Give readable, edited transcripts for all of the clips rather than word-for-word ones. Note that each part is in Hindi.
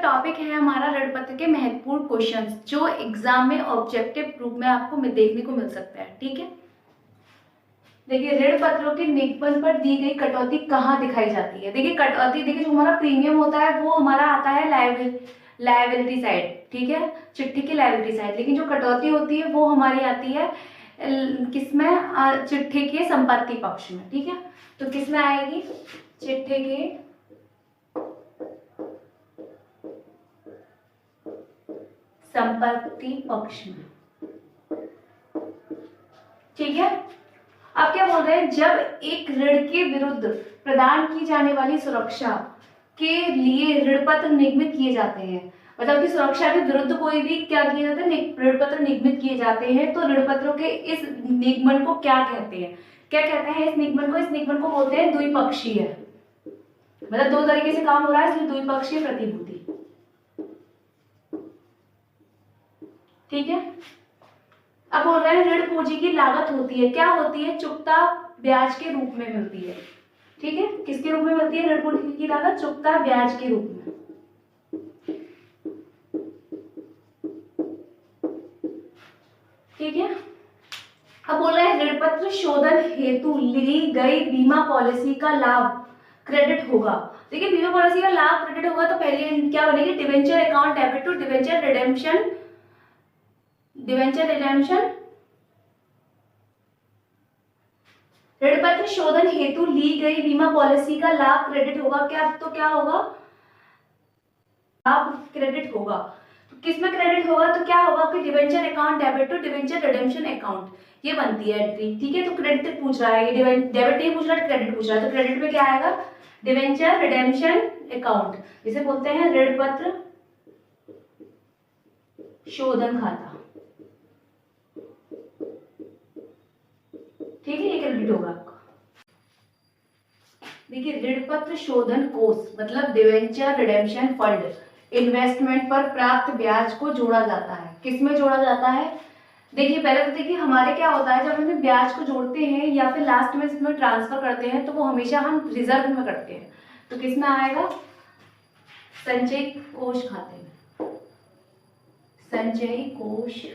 टॉपिक है हमारा ऋण पत्र के महत्वपूर्ण क्वेश्चंस जो एग्जाम में ऑब्जेक्टिव रूप में आपको देखने को मिल सकता है। ठीक है, देखिए ऋण पत्रों के निगमन पर दी गई कटौती कहाँ दिखाई जाती है। देखिए कटौती, देखिए जो हमारा प्रीमियम होता है वो हमारा आता है लायबिलिटी साइड, ठीक है, चिट्ठी की लायबिलिटी साइड। लेकिन जो कटौती होती है वो हमारी आती है किसमें, चिट्ठी के संपत्ति पक्ष में। ठीक है, तो किसमें आएगी, चिट्ठी के संपत्ति पक्ष में। ठीक है, अब क्या बोल रहे हैं, जब एक ऋण के विरुद्ध प्रदान की जाने वाली सुरक्षा के लिए ऋण पत्र निगमित किए जाते हैं, मतलब कि सुरक्षा के विरुद्ध कोई भी क्या किए जाते हैं, ऋण पत्र निगमित किए जाते हैं, तो ऋण पत्रों के इस निगमन को क्या कहते हैं, क्या कहते हैं इस निगमन को बोलते हैं द्विपक्षीय। मतलब दो तरीके से काम हो रहा है, इसलिए द्विपक्षीय प्रतिभूति। ठीक है, अब बोल रहे हैं ऋण पूंजी की लागत होती है, क्या होती है, चुकता ब्याज के रूप में मिलती है। ठीक है, किसके रूप में मिलती है ऋण पूंजी की लागत, चुकता ब्याज के रूप में। ठीक है, अब बोल रहे हैं ऋण पत्र शोधन हेतु ली गई बीमा पॉलिसी का लाभ क्रेडिट होगा। देखिए बीमा पॉलिसी का लाभ क्रेडिट होगा तो पहले क्या बनेगी, debenture account debit to debenture redemption ऋण पत्र शोधन हेतु ली गई बीमा पॉलिसी का लाभ क्रेडिट होगा। क्या, तो क्या होगा, लाभ क्रेडिट होगा। तो किसमें क्रेडिट होगा, तो क्या होगा कि debenture account debit to debenture redemption account, ये बनती है एंट्री। ठीक है, तो क्रेडिट पूछ रहा है, ये डेबिट नहीं पूछ रहा है, क्रेडिट पूछ रहा है, तो क्रेडिट में क्या आएगा, डिवेंचर रिडेम्पशन अकाउंट, जिसे बोलते हैं ऋण पत्र शोधन खाता। ठीक है, ये क्रेडिट होगा आपका। देखिए ऋण पत्र शोधन कोष मतलब डिवेंचर रिडेम्पशन फंड इन्वेस्टमेंट पर प्राप्त ब्याज को जोड़ा जाता है। किसमें जोड़ा जाता है, देखिए पहले तो देखिए हमारे क्या होता है, जब हम ब्याज को जोड़ते हैं या फिर लास्ट में इसमें ट्रांसफर करते हैं तो वो हमेशा हम रिजर्व में करते हैं। तो किसमें आएगा, संचयी कोष खाते में, संचयी कोष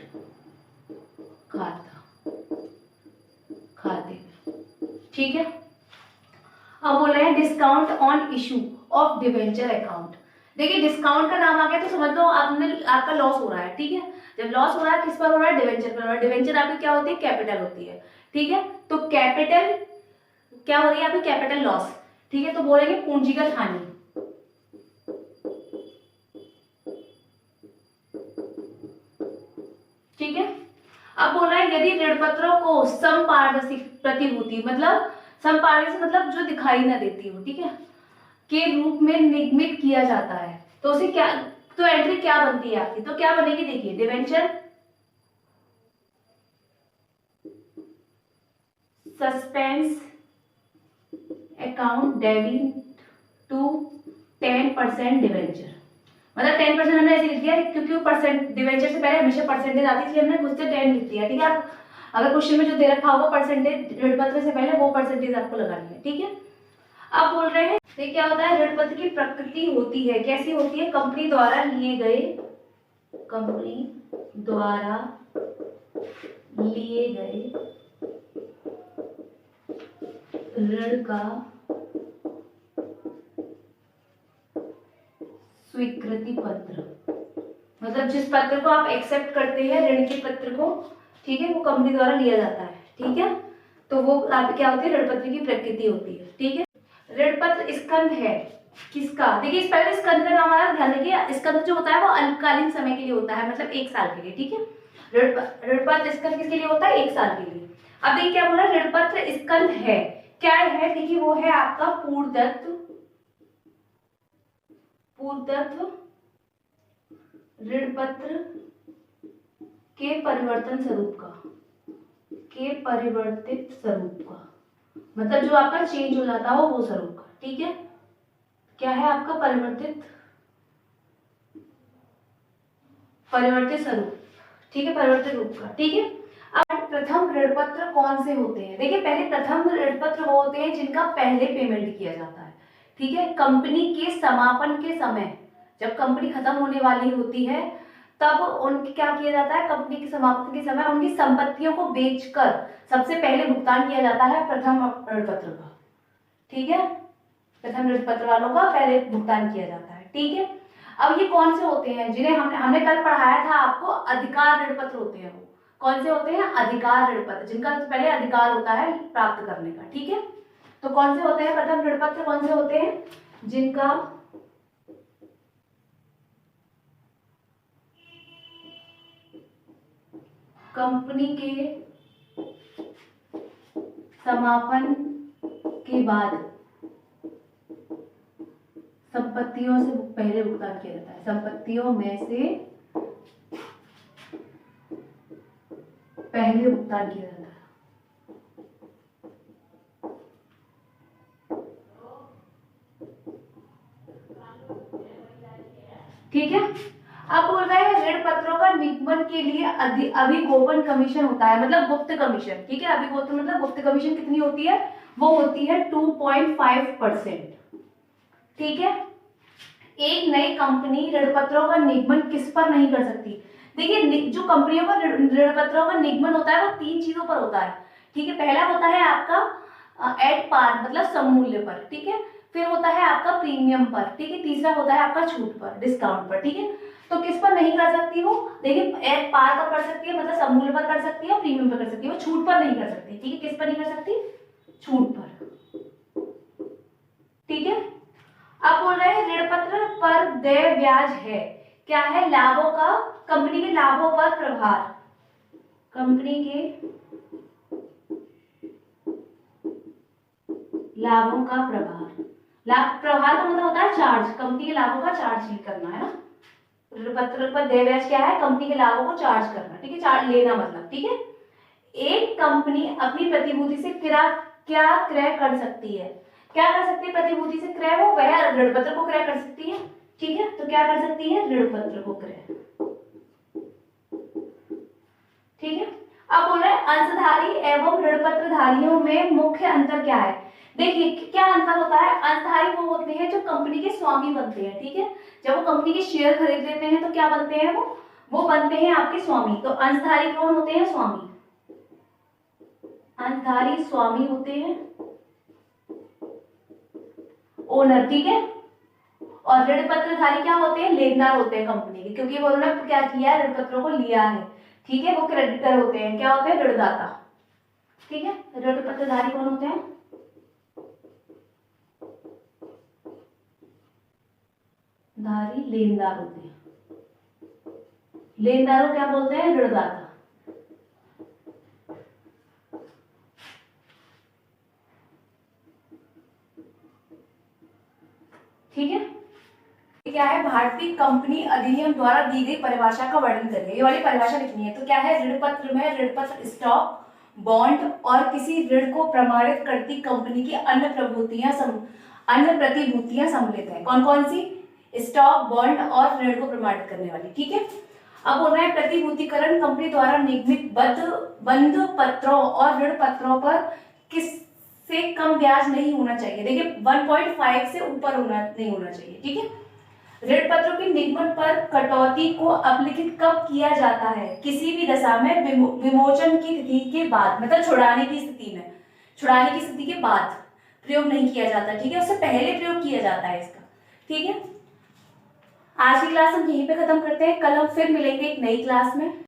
खाता खाते में। ठीक है, अब बोल रहे हैं discount on issue of debenture account. देखिए डिस्काउंट का नाम आ गया तो समझ लो आपका लॉस हो रहा है। ठीक है, जब लॉस हो रहा है किस पर हो रहा है, डिवेंचर पर हो रहा है। डिवेंचर आपकी क्या होती है, कैपिटल होती है। ठीक है, तो कैपिटल क्या हो रही है आपकी, कैपिटल लॉस। ठीक है, तो बोलेंगे पूंजीगत हानि। ठीक है, अब बोल रहे हैं यदि ऋण पत्रों को समपारदर्शी प्रतिभूति मतलब समपारदर्शी मतलब जो दिखाई ना देती हो, ठीक है, के रूप में निगमित किया जाता है तो उसे क्या, तो एंट्री क्या बनती है आपकी, तो क्या बनेगी, देखिए debenture suspense account debit to 10% debenture. मतलब 10% हमने ऐसे लिख दिया क्योंकि परसेंट डिवेंचर से पहले हमेशा परसेंटेज आती है, इसलिए हमने खुद से 10 लिख दिया। ठीक है, आप अगर क्वेश्चन में जो दे रखा होगा परसेंटेज ऋण पत्र से पहले वो परसेंटेज आपको लगानी है। ठीक है, अब बोल रहे हैं तो क्या होता है, ऋण पत्र की प्रकृति होती है, कैसी होती है, कंपनी द्वारा लिए गए ऋण का स्वीकृति पत्र, मतलब जिस पत्र को आप एक्सेप्ट करते हैं ऋण के पत्र को, ठीक है, वो कंपनी द्वारा लिया जाता है। ठीक है, तो वो आप क्या होती है, ऋण पत्र की प्रकृति होती है। ठीक है, ऋण पत्र स्कंद है किसका, देखिए इस पहले स्कंद का नाम आया, ध्यान रखिए स्कंद जो होता है वो अल्पकालीन समय के लिए होता है, मतलब 1 साल के लिए। ठीक है, ऋण पत्र स्कंद किसके लिए होता है, 1 साल के लिए। अब देखिए क्या बोला, ऋण पत्र स्कंद है, क्या है, देखिए वो है आपका पूर्वदत्त ऋण पत्र के परिवर्तित स्वरूप का, मतलब जो आपका चेंज हो जाता हो वो स्वरूप का। ठीक है, क्या है आपका परिवर्तित स्वरूप। ठीक है, परिवर्तित रूप का। ठीक है, अब प्रथम ऋण पत्र कौन से होते हैं, देखिए पहले प्रथम ऋण पत्र वो होते हैं जिनका पहले पेमेंट किया जाता है। ठीक है, कंपनी के समापन के समय जब कंपनी खत्म होने वाली होती है तब उनकी क्या किया जाता है, कंपनी की समाप्ति के समय उनकी संपत्तियों को बेचकर सबसे पहले भुगतान किया जाता है प्रथम ऋण पत्र का। ठीक है, प्रथम ऋण पत्र वालों का पहले भुगतान किया जाता है। ठीक है, अब ये कौन से होते हैं जिन्हें हमने कल पढ़ाया था आपको, अधिकार ऋण पत्र होते हैं। वो कौन से होते हैं, अधिकार ऋण पत्र, जिनका पहले अधिकार होता है प्राप्त करने का। ठीक है, तो कौन से होते हैं प्रथम ऋण पत्र, कौन से होते हैं, जिनका कंपनी के समापन के बाद संपत्तियों से पहले भुगतान किया जाता है, संपत्तियों में से पहले भुगतान किया जाता है। ठीक है, अब बोल रहा है ऋण पत्रों का निगमन के लिए अभिगोपन कमीशन होता है, मतलब गुप्त कमीशन। ठीक है, अभिगोपन मतलब गुप्त कमीशन कितनी होती है, वो होती है 2.5%। ठीक है, एक नई कंपनी ऋण पत्रों का निगमन किस पर नहीं कर सकती। देखिए, जो कंपनियों का ऋण पत्रों का निगमन होता है वो 3 चीजों पर होता है। ठीक है, पहला होता है आपका एट पार मतलब सममूल्य पर। ठीक है, फिर होता है आपका प्रीमियम पर। ठीक है, तीसरा होता है आपका छूट पर, डिस्काउंट पर। ठीक है, तो किस पर नहीं कर सकती वो, देखिए एट पार पर कर सकती है, मतलब सममूल्य पर कर सकती है, प्रीमियम पर कर सकती है, वो छूट पर नहीं कर सकती। ठीक है, किस पर नहीं कर सकती, छूट पर। ठीक है, अब बोल रहे हैं ऋण पत्र पर देय ब्याज है, क्या है, लाभों का, कंपनी के लाभों पर प्रभार, कंपनी के लाभों का प्रभार, लाभ प्रभार का मतलब होता है चार्ज, कंपनी के लाभों का चार्ज नहीं करना है ना। ऋण पत्र पर देय ब्याज क्या है, कंपनी के लाभों को चार्ज करना। ठीक है, चार्ज लेना मतलब। ठीक है, एक कंपनी अपनी प्रतिभूति से क्या क्रय कर सकती है, क्या कर सकती है प्रतिभूति से क्रय, वो वह ऋण पत्र को क्रय कर सकती है। ठीक है, तो क्या कर सकती है, ऋण पत्र को क्रय। ठीक है, अब बोल रहे हैं अंशधारी एवं ऋण पत्रधारियों में मुख्य अंतर क्या है। देखिए क्या अंतर होता है, अंशधारी वो होते हैं जो कंपनी के स्वामी बनते हैं। ठीक है, जब वो कंपनी के शेयर खरीद लेते हैं तो क्या बनते हैं, वो बनते हैं आपके स्वामी। तो अंशधारी कौन होते हैं, स्वामी, अंशधारी स्वामी होते हैं, ओनर। ठीक है, और ऋण पत्रधारी क्या होते हैं, लेनदार होते हैं कंपनी के, क्योंकि वो उन्होंने क्या किया है, ऋण पत्रों को लिया है। ठीक है, वो क्रेडिटर होते हैं, क्या होते हैं, ऋणदाता। ठीक है, ऋण पत्रधारी कौन होते हैं, धारी लेनदार होते हैं, लेनदारों क्या बोलते हैं, ऋणदाता। ठीक है, क्या है, भारतीय कंपनी अधिनियम द्वारा दी गई परिभाषा का वर्णन करिए, ये वाली परिभाषा लिखनी है। तो क्या है, ऋण पत्र में ऋण पत्र स्टॉक, बॉन्ड और किसी ऋण को प्रमाणित करती कंपनी की अन्य प्रतिभूतियां सम्मिलित है। कौन कौन सी, स्टॉक, बॉन्ड और ऋण को प्रमाणित करने वाली। ठीक है, अब बोल रहा है प्रतिभूतिकरण कंपनी द्वारा निर्मित बंध पत्रों और ऋण पत्रों पर किससे कम ब्याज नहीं होना चाहिए। देखिए 1.5 से ऊपर नहीं होना चाहिए। ठीक है, ऋण पत्रों के निगमन पर कटौती को अपलिखित कब किया जाता है, किसी भी दशा में विमोचन की तिथि के बाद, मतलब छुड़ाने की स्थिति के बाद प्रयोग नहीं किया जाता। ठीक है, उससे पहले प्रयोग किया जाता है इसका। ठीक है, आज की क्लास हम यहीं पे खत्म करते हैं, कल हम फिर मिलेंगे एक नई क्लास में।